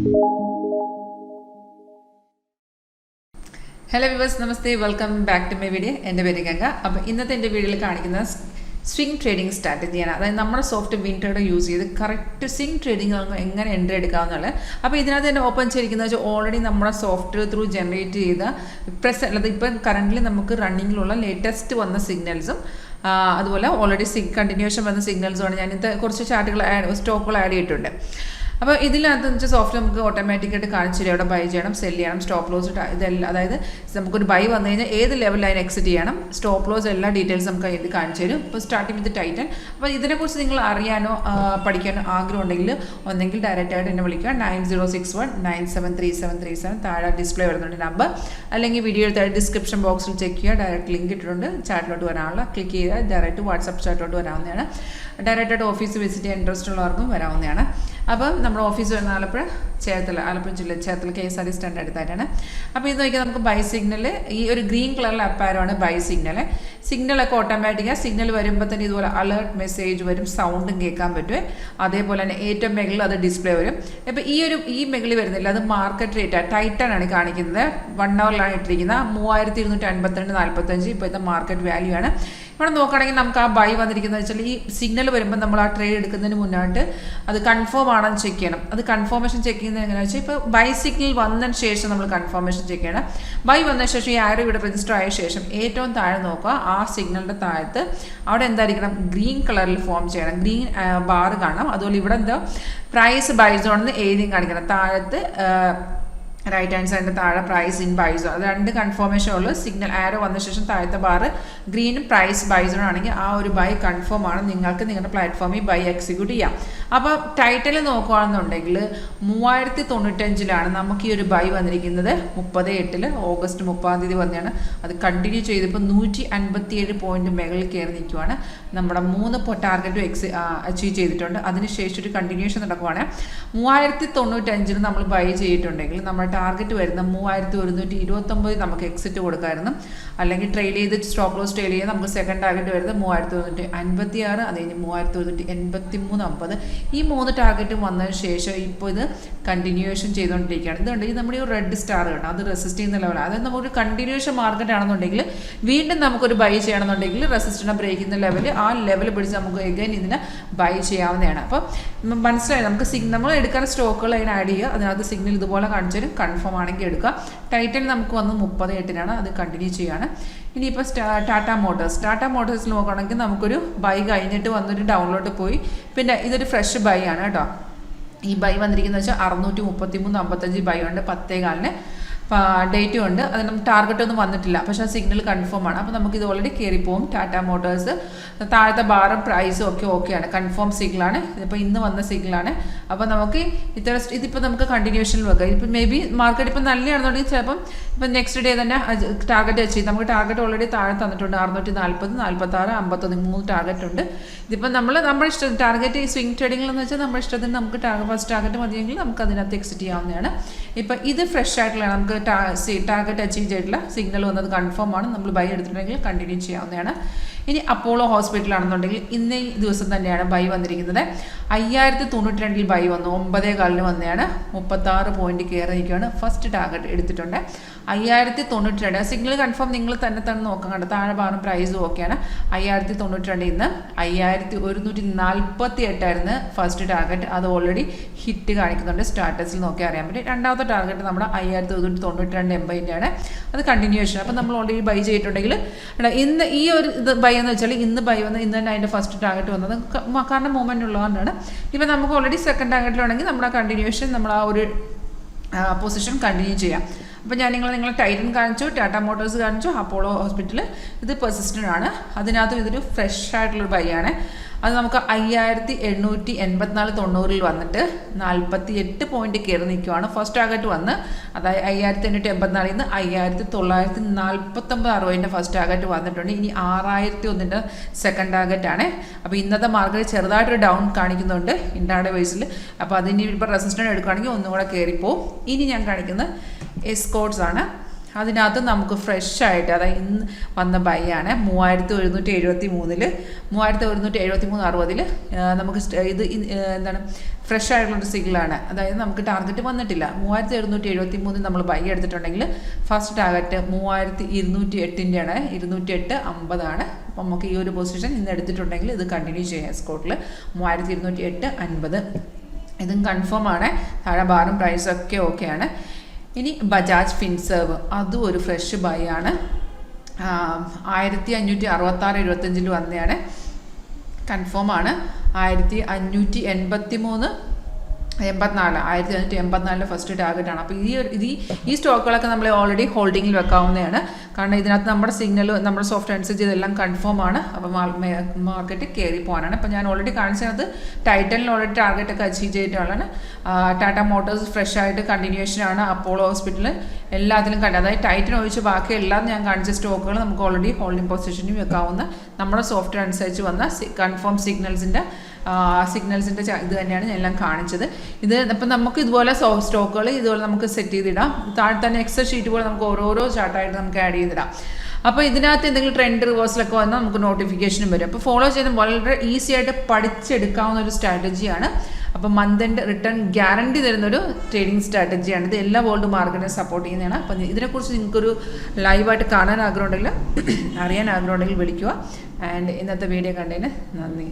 Hello viewers, namaste, welcome back to my video. എൻ്റെ പേര് ഗംഗ. അപ്പോൾ ഇന്നത്തെ എൻ്റെ വീഡിയോയിൽ കാണിക്കുന്ന സ്വിംഗ് ട്രേഡിംഗ് സ്ട്രാറ്റജിയാണ്. അതായത് നമ്മുടെ സോഫ്റ്റ് വിൻട്രേഡർ യൂസ് ചെയ്ത് കറക്റ്റ് സ്വിംഗ് ട്രേഡിംഗ് എങ്ങനെ എൻട്രി എടുക്കാമെന്നുള്ളത്. അപ്പോൾ ഇതിനകത്ത് തന്നെ ഓപ്പൺ ചെയ്തിരിക്കുന്നത് വെച്ചാൽ ഓൾറെഡി നമ്മുടെ സോഫ്റ്റ്വെയർ ത്രൂ ജനറേറ്റ് ചെയ്ത അല്ലാതെ ഇപ്പം കറൻ്റ്ലി നമുക്ക് റണ്ണിങ്ങിലുള്ള ലേറ്റസ്റ്റ് വന്ന സിഗ്നൽസും അതുപോലെ ഓൾറെഡി കണ്ടിന്യൂഷൻ വന്ന സിഗ്നൽസുമാണ്. ഞാനിത് കുറച്ച് ചാർട്ടുകൾ സ്റ്റോക്കുകൾ ആഡ് ചെയ്തിട്ടുണ്ട്. അപ്പോൾ ഇതിനകത്ത് വെച്ചാൽ സോഫ്റ്റ് നമുക്ക് ഓട്ടോമാറ്റിക്കായിട്ട് കാണിച്ചു തരും എവിടെ ബൈ ചെയ്യണം, സെല് ചെയ്യണം, സ്റ്റോപ്പ് ലോസ് ഇതെല്ലാം. അതായത് നമുക്കൊരു ബൈ വന്നു കഴിഞ്ഞാൽ ഏത് ലെവലിൽ അതിന് എക്സിറ്റ് ചെയ്യണം, സ്റ്റോപ്പ് ലോസ് എല്ലാ ഡീറ്റെയിൽസ് നമുക്ക് ഇത് കാണിച്ചു തരും. ഇപ്പോൾ സ്റ്റാർട്ടിങ് വിത്ത് ടൈറ്റൻ. അപ്പോൾ ഇതിനെക്കുറിച്ച് നിങ്ങൾ അറിയാനോ പഠിക്കാനോ ആഗ്രഹം ഉണ്ടെങ്കിൽ ഒന്നെങ്കിൽ ഡയറക്റ്റായിട്ട് എന്നെ വിളിക്കുക. 9061973737 താഴെ ഡിസ്പ്ലേ വരുന്നുണ്ട് നമ്പർ. അല്ലെങ്കിൽ വീഡിയോ എടുത്താൽ ഡിസ്ക്രിപ്ഷൻ ബോക്സിൽ ചെക്ക് ചെയ്യുക. ഡയറക്റ്റ് ലിങ്ക് ഇട്ടിട്ടുണ്ട്. ചാറ്റിലോട്ട് വരാനുള്ള ക്ലിക്ക് ചെയ്താൽ ഡയറക്റ്റ് വാട്സപ്പ് ചാറ്റിലോട്ട് വരാവുന്നതാണ്. ഡയറക്റ്റായിട്ട് ഓഫീസ് വിസിറ്റ് ചെയ്യാൻ ഇൻട്രസ്റ്റ് ഉള്ളവർക്കും വരാവുന്നതാണ്. അപ്പം നമ്മുടെ ഓഫീസ് വരുന്ന ആലപ്പുഴ ജില്ല ചേർത്തല KSRTC സ്റ്റാൻഡ് അടുത്തായിട്ടാണ്. അപ്പോൾ ഇത് നോക്കിയാൽ നമുക്ക് ബൈ സിഗ്നൽ ഈ ഒരു ഗ്രീൻ കളറിൽ അപ്പാരമാണ് ബൈ സിഗ്നലൊക്കെ ഓട്ടോമാറ്റിക്കാണ്. സിഗ്നൽ വരുമ്പോൾ തന്നെ ഇതുപോലെ അലേർട്ട് മെസ്സേജ് വരും, സൗണ്ടും കേൾക്കാൻ പറ്റുമേ. അതേപോലെ തന്നെ ഏറ്റവും മുകളിൽ അത് ഡിസ്പ്ലേ വരും. അപ്പോൾ ഈ മുകളിൽ വരുന്നില്ല, അത് മാർക്കറ്റ് റേറ്റാണ്. ടൈറ്റൻ ആണ് കാണിക്കുന്നത്. 1 ഹവറിലാണ് ഇട്ടിരിക്കുന്നത്. 3252.45 ഇപ്പോഴത്തെ മാർക്കറ്റ് വാല്യൂ ആണ്. ഇവിടെ നോക്കുകയാണെങ്കിൽ നമുക്ക് ആ ബൈ വന്നിരിക്കുന്നത് വെച്ചാൽ ഈ സിഗ്നൽ വരുമ്പോൾ നമ്മൾ ആ ട്രേഡ് എടുക്കുന്നതിന് മുന്നായിട്ട് അത് കൺഫേം ആണെന്ന് ചെക്ക് ചെയ്യണം. അത് കൺഫർമേഷൻ ചെക്ക് ചെയ്യുന്നത് എങ്ങനെയാണെന്ന് വെച്ചാൽ ഇപ്പോൾ ബൈ സിഗ്നൽ വന്നതിന് ശേഷം നമ്മൾ കൺഫർമേഷൻ ചെക്ക് ചെയ്യണം. ബൈ വന്നതിന് ശേഷം ഈ ആരോ ഇവിടെ രജിസ്റ്റർ ആയ ശേഷം ഏറ്റവും താഴെ നോക്കുക. ആ സിഗ്നലിൻ്റെ താഴത്ത് അവിടെ എന്തായിരിക്കണം, ഗ്രീൻ കളറിൽ ഫോം ചെയ്യണം. ഗ്രീൻ ബാർ കാണണം. അതുപോലെ ഇവിടെ എന്താ പ്രൈസ് ബൈ സോൺ എന്ന് എഴുതിയും കാണിക്കണം. താഴത്ത് റൈറ്റ് ഹാൻഡ് സൈഡിൻ്റെ താഴെ പ്രൈസ് ഇൻ ബൈ സോൺ. അത് 2 കൺഫർമേഷൻ ഉള്ളൂ. സിഗ്നൽ ആരോ വന്ന ശേഷം താഴത്തെ ബാർ ഗ്രീനും പ്രൈസ് ബൈ സോൺ ആണെങ്കിൽ ആ ഒരു ബൈ കൺഫേം ആണ്. നിങ്ങൾക്ക് നിങ്ങളുടെ പ്ലാറ്റ്ഫോമിൽ ബൈ എക്സിക്യൂട്ട് ചെയ്യാം. അപ്പോൾ ടൈറ്റിൽ നോക്കുകയാണെന്നുണ്ടെങ്കിൽ 3095 നമുക്ക് ഈ ഒരു ബൈ വന്നിരിക്കുന്നത് 30/8 ഓഗസ്റ്റ് 30 വന്നെയാണ്. അത് കണ്ടിന്യൂ ചെയ്തപ്പോൾ 157 പോയിന്റ് മുകളിൽ കയറി നിൽക്കുവാണ്. നമ്മുടെ 3 ടാർഗറ്റും അച്ചീവ് ചെയ്തിട്ടുണ്ട്. അതിനുശേഷം ഒരു കണ്ടിന്യൂഷൻ നടക്കുവാണ്. 3095 നമ്മൾ ബൈ ചെയ്തിട്ടുണ്ടെങ്കിൽ നമ്മുടെ ടാർഗറ്റ് വരുന്ന 3129 നമുക്ക് എക്സിറ്റ് കൊടുക്കാമായിരുന്നു. അല്ലെങ്കിൽ ട്രെയിൽ ചെയ്ത് സ്റ്റോപ്പ് ലോസ് ട്രെയിൽ ചെയ്ത് നമുക്ക് സെക്കൻഡ് ടാർഗറ്റ് വരുന്നത് 3156, അത് കഴിഞ്ഞ് 3183.50. ഈ 3 ടാർഗറ്റും വന്നതിന് ശേഷം ഇപ്പോൾ ഇത് കണ്ടിന്യൂഷൻ ചെയ്തുകൊണ്ടിരിക്കുകയാണ്. ഇതുകൊണ്ട് ഇത് നമ്മുടെ ഒരു റെഡ് സ്റ്റാർ കേട്ടോ, അത് റെസിസ്റ്റ് ചെയ്യുന്ന ലെവലാണ്. അതായത് നമുക്കൊരു കണ്ടിന്യൂഷൻ മാർക്കറ്റ് ആണെന്നുണ്ടെങ്കിൽ വീണ്ടും നമുക്കൊരു ബൈ ചെയ്യണമെന്നുണ്ടെങ്കിൽ റെസിസ്റ്റൻസ് ബ്രേക്ക് ചെയ്യുന്ന ലെവൽ, ആ ലെവൽ പിടിച്ച് നമുക്ക് എഗൈൻ ഇതിനെ ബൈ ചെയ്യാവുന്നതാണ്. അപ്പോൾ മനസ്സിലായി, നമുക്ക് നമ്മൾ എടുക്കാൻ സ്റ്റോക്കുകൾ അതിന് ആഡ് ചെയ്യുക. അതിനകത്ത് സിഗ്നൽ ഇതുപോലെ കാണിച്ചാലും കൺഫേം ആണെങ്കിൽ എടുക്കുക. ടൈറ്റൽ നമുക്ക് വന്ന് 30/8 അത് കണ്ടിന്യൂ ചെയ്യുകയാണ്. ഇനിയിപ്പോൾ ടാറ്റ മോട്ടോഴ്സിൽ നോക്കുകയാണെങ്കിൽ നമുക്കൊരു ബൈ കഴിഞ്ഞിട്ട് വന്നൊരു ഡൗണിലോട്ട് പോയി. പിന്നെ ഇതൊരു ഫ്രഷ് ബൈ ആണ് കേട്ടോ. ഈ ബൈ വന്നിരിക്കുന്നത് വെച്ചാൽ 633.55 ബൈ ഉണ്ട്. 10:15 ഡേറ്റും ഉണ്ട്. അത് നമുക്ക് ടാർഗറ്റ് ഒന്നും വന്നിട്ടില്ല, പക്ഷേ ആ സിഗ്നൽ കൺഫേം ആണ്. അപ്പോൾ നമുക്ക് ഇത് ഓൾറെഡി കയറിപ്പോവും. ടാറ്റ മോട്ടോഴ്സ് താഴത്തെ ബാറും പ്രൈസും ഒക്കെ ഓക്കെയാണ്, കൺഫേം സിഗ്നലാണ്. ഇതിപ്പോൾ ഇന്ന് വന്ന സിഗ്നലാണ്. അപ്പോൾ നമുക്ക് ഇതിപ്പോൾ നമുക്ക് കണ്ടിന്യൂഷനിൽ വെക്കാം. ഇപ്പം മേ ബി മാർക്കറ്റ് ഇപ്പം നല്ലതാണെന്നുണ്ടെങ്കിൽ ചിലപ്പം ഇപ്പം നെക്സ്റ്റ് ഡേ തന്നെ ടാർഗറ്റ് അച്ചീവ്. നമുക്ക് ടാർഗറ്റ് ഓൾറെഡി താഴെ തന്നിട്ടുണ്ട്. 640, 46, 51 3 ടാർഗറ്റ് ഉണ്ട്. ഇതിപ്പോൾ നമ്മുടെ ഇഷ്ടം ടാർഗറ്റ് ഈ സ്വിംഗ് ട്രേഡിംഗിൽ എന്ന് വെച്ചാൽ നമ്മുടെ ഇഷ്ടത്തിന് നമുക്ക് ഫസ്റ്റ് ടാർഗറ്റ് മതിയെങ്കിൽ നമുക്ക് അതിനകത്ത് എക്സിറ്റ് ചെയ്യാവുന്നതാണ്. ഇപ്പം ഇത് ഫ്രഷ് ആയിട്ടുള്ള നമുക്ക് ടാർഗറ്റ് അച്ചീവ് ചെയ്തിട്ടുള്ള സിഗ്നൽ വന്നത് കൺഫേം ആണ്. നമ്മൾ ബൈ എടുത്തിട്ടുണ്ടെങ്കിൽ കണ്ടിന്യൂ ചെയ്യാവുന്നതാണ്. ഇനി അപ്പോളോ ഹോസ്പിറ്റലാണെന്നുണ്ടെങ്കിൽ ഇന്നേ ദിവസം തന്നെയാണ് ബൈ വന്നിരിക്കുന്നത്. 5092 ബൈ വന്നു. 9:15 വന്നെയാണ്. 36 പോയിന്റ് കയറി നിൽക്കുകയാണ്. ഫസ്റ്റ് ടാർഗറ്റ് എടുത്തിട്ടുണ്ട് 5092. സിഗ്നൽ കൺഫേം നിങ്ങൾ തന്നെ നോക്കാൻ കണ്ട താഴെ ഭാഗം പ്രൈസും ഓക്കെയാണ്. 5092 ഇന്ന് 5148 ഫസ്റ്റ് ടാർഗറ്റ്. അത് ഓൾറെഡി ഹിറ്റ് കാണിക്കുന്നുണ്ട്. സ്റ്റാറ്റസിൽ നോക്കി അറിയാൻ പറ്റും. രണ്ടാമത്തെ ടാർഗറ്റ് നമ്മുടെ 5192.80 ആണ്. അത് കണ്ടിന്യൂഷൻ. അപ്പം നമ്മൾ ഓൾറെഡി ബൈ ചെയ്തിട്ടുണ്ടെങ്കിൽ ഇന്ന് ഈ ഒരു ഇത് ബൈ എന്ന് വെച്ചാൽ ഇന്ന് ബൈ വന്ന് ഇന്ന് തന്നെ അതിൻ്റെ ഫസ്റ്റ് ടാർഗറ്റ് വന്നത് കാരണം മൂവ്മെൻറ്റ് ഉള്ളതുകൊണ്ടാണ്. ഇപ്പം നമുക്ക് ഓൾറെഡി സെക്കൻഡ് ടാർഗറ്റിലാണെങ്കിൽ നമ്മുടെ കണ്ടിന്യൂഷൻ നമ്മൾ ആ ഒരു പൊസിഷൻ കണ്ടിന്യൂ ചെയ്യാം. അപ്പോൾ ഞാൻ നിങ്ങളെ ടൈറ്റൻ കാണിച്ചു, ടാറ്റ മോട്ടോഴ്സ് കാണിച്ചു, അപ്പോളോ ഹോസ്പിറ്റൽ ഇത് പെർസിസ്റ്റൻ്റ് ആണ്. അതിനകത്തും ഇതൊരു ഫ്രഷ് ആയിട്ടുള്ളൊരു ബൈ ആണ്. അത് നമുക്ക് 5884.90 വന്നിട്ട് 48 പോയിന്റ് കയറി നിൽക്കുവാണ്. ഫസ്റ്റ് ടാർഗറ്റ് വന്ന് അതായത് 5884 5940.60 ഫസ്റ്റ് ടാർഗറ്റ് വന്നിട്ടുണ്ട്. ഇനി 6001 സെക്കൻഡ് ടാർഗറ്റ് ആണ്. അപ്പോൾ ഇന്നത്തെ മാർക്കറ്റ് ചെറുതായിട്ടൊരു ഡൗൺ കാണിക്കുന്നുണ്ട് ഇൻട്രാഡേ ബേസിൽ. അപ്പോൾ അതിന് ഇപ്പോൾ റെസിസ്റ്റൻസ് എടുക്കുകയാണെങ്കിൽ ഒന്നും കൂടെ കയറിപ്പോവും. ഇനി ഞാൻ കാണിക്കുന്നത് എസ്കോട്ട്സ് ആണ്. അതിനകത്ത് നമുക്ക് ഫ്രഷ് ആയിട്ട് അതായത് ഇന്ന് വന്ന ബൈ ആണ് 3173 3173.60 നമുക്ക് ഇത് എന്താണ് ഫ്രഷ് ആയിട്ടുള്ളൊരു സിഗ്നലാണ്. അതായത് നമുക്ക് ടാർഗറ്റ് വന്നിട്ടില്ല. 3173 നമ്മൾ ബൈ എടുത്തിട്ടുണ്ടെങ്കിൽ ഫസ്റ്റ് ടാർഗറ്റ് 3208 208.50 ആണ്. അപ്പം നമുക്ക് ഈ ഒരു പൊസിഷൻ ഇന്ന് എടുത്തിട്ടുണ്ടെങ്കിൽ ഇത് കണ്ടിന്യൂ ചെയ്യാം. സ്കോട്ടിൽ 3208.50 ഇതും കൺഫേം ആണ്. താഴെ ബാറും പ്രൈസൊക്കെ ഓക്കെയാണ്. ഇനി ബജാജ് ഫിൻസർവ് അതും ഒരു ഫ്രഷ് ബൈ ആണ്. 1566.25 വന്നതാണ്. കൺഫേം ആണ്. 1584 ഫസ്റ്റ് ടാർഗറ്റാണ്. അപ്പോൾ ഈ സ്റ്റോക്കുകളൊക്കെ നമ്മൾ ഓൾറെഡി ഹോൾഡിങ്ങിൽ വെക്കാവുന്നതാണ്. കാരണം ഇതിനകത്ത് നമ്മുടെ സിഗ്നൽ നമ്മുടെ സോഫ്റ്റ് അനുസരിച്ച് ഇതെല്ലാം കൺഫേം ആണ്. അപ്പോൾ മാർക്കറ്റ് കയറി പോകാനാണ്. അപ്പോൾ ഞാൻ ഓൾറെഡി കാണിച്ചത് ടൈറ്റനിൽ ഓൾറെഡി ടാർഗറ്റൊക്കെ അച്ചീവ് ചെയ്തിട്ടുള്ളതാണ്. ടാറ്റ മോട്ടോഴ്സ് ഫ്രഷ് ആയിട്ട് കണ്ടിന്യൂഷനാണ്. അപ്പോളോ ഹോസ്പിറ്റൽ എല്ലാത്തിലും അതായത് ടൈറ്റൻ ഒഴിച്ച് ബാക്കി എല്ലാം ഞാൻ കാണിച്ച സ്റ്റോക്കുകൾ നമുക്ക് ഓൾറെഡി ഹോൾഡിംഗ് പൊസിഷനിൽ വെക്കാവുന്ന നമ്മുടെ സോഫ്റ്റ് അനുസരിച്ച് വന്ന കൺഫേം സിഗ്നൽസിൻ്റെ ഇത് തന്നെയാണ് ഞാൻ എല്ലാം കാണിച്ചത്. ഇത് അപ്പം നമുക്ക് ഇതുപോലെ സ്റ്റോക്കുകൾ ഇതുപോലെ നമുക്ക് സെറ്റ് ചെയ്തിടാം. താഴെ തന്നെ എക്സൽ ഷീറ്റ് പോലെ നമുക്ക് ഓരോരോ ചാർട്ടായിട്ട് നമുക്ക് ആഡ് ചെയ്തിടാം. അപ്പോൾ ഇതിനകത്ത് എന്തെങ്കിലും ട്രെൻഡ് റിവേഴ്സലൊക്കെ വന്നാൽ നമുക്ക് നോട്ടിഫിക്കേഷനും വരും. അപ്പോൾ ഫോളോ ചെയ്ത് വളരെ ഈസി ആയിട്ട് പഠിച്ചെടുക്കാവുന്ന ഒരു സ്ട്രാറ്റജിയാണ്. അപ്പോൾ മന്ത് എൻഡ് റിട്ടേൺ ഗ്യാരണ്ടി തരുന്നൊരു ട്രേഡിംഗ് സ്ട്രാറ്റജിയാണ്. ഇത് എല്ലാ വേൾഡ് മാർക്കറ്റിനെ സപ്പോർട്ട് ചെയ്യുന്നതാണ്. അപ്പം ഇതിനെക്കുറിച്ച് നിങ്ങൾക്കൊരു ലൈവായിട്ട് കാണാൻ ആഗ്രഹമുണ്ടെങ്കിൽ അറിയാൻ ആഗ്രഹമുണ്ടെങ്കിൽ വിളിക്കുക. ആൻഡ് ഇന്നത്തെ വീഡിയോ കണ്ടതിന് നന്ദി.